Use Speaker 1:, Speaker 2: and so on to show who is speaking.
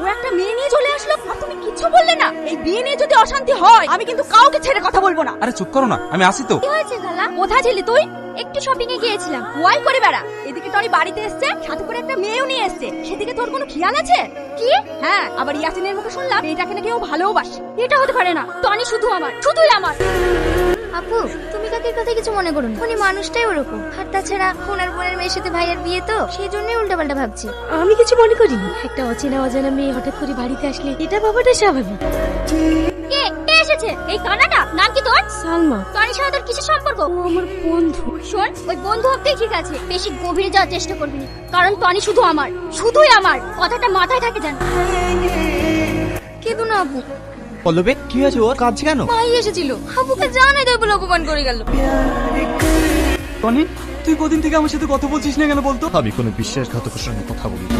Speaker 1: ও একটা মেয়ে নিয়ে চলে আসলো আর তুমি কিছু বললে না। এই বিয়ে নিয়ে যদি অশান্তি হয় আমি কিন্তু কাউকে ছেড়ে কথা বলবো না।
Speaker 2: আরে চুপ করো না, আমি আসি তো।
Speaker 3: কি হয়েছে খালা? কোথায় ছিলি তুই? একটু শপিং এ গিয়েছিলাম।
Speaker 1: ওয়াই করে বেড়া, এদিকে টনি বাড়িতে এসছে, সাথে করে একটা মেয়েও নিয়ে এসছে, সেদিকে তোর কোনো খেয়াল আছে?
Speaker 3: কি?
Speaker 1: হ্যাঁ, আবার ইয়াসিনের মুখে শুনলাম এটাকে নাকি ও ভালোবাসে।
Speaker 3: এটা হতে পারে না, টনি শুধু আমার, শুধুই আমার। আপু, তুমি কাকের কথা কিছু মনে করো না, উনি মানুষটাই ওরকম। আর তাছাড়া ওনার বোনের মেয়ের সাথে ভাইয়ের বিয়ে তো, সেই জন্যই উল্টাপাল্টা ভাবছি।
Speaker 4: আমি কিছু মনে করিনি। একটা অচেনা অজানা মেয়ে হঠাৎ করে বাড়িতে আসলে এটা ভাবাটা স্বাভাবিক।
Speaker 3: কে এসেছে? এই কানাটা? নাম কি তোর?
Speaker 4: সালমা।
Speaker 3: টনির সাথে তোর কিসের সম্পর্ক?
Speaker 4: ও আমার বন্ধু।
Speaker 3: শোন, ওই বন্ধু হতেই ঠিক আছে, বেশি গভীরে যাওয়ার চেষ্টা করবি না, কারণ টনি শুধু আমার, শুধুই আমার। কথাটা মাথায় থাকে জান।
Speaker 1: কিন্তু না আপু,
Speaker 5: পল্লবী কি হয়েছে, ওর কাঁদছে কেন?
Speaker 1: ভাই এসেছিল, আপুকে জানাই দেয় বলে অপমান করে গেল।
Speaker 2: টনি, তুই কদিন থেকে আমার সাথে কথা বলছিস না কেন বলতো?
Speaker 5: আমি কোনো বিশ্বাসঘাতকের সঙ্গে কথা বলি না।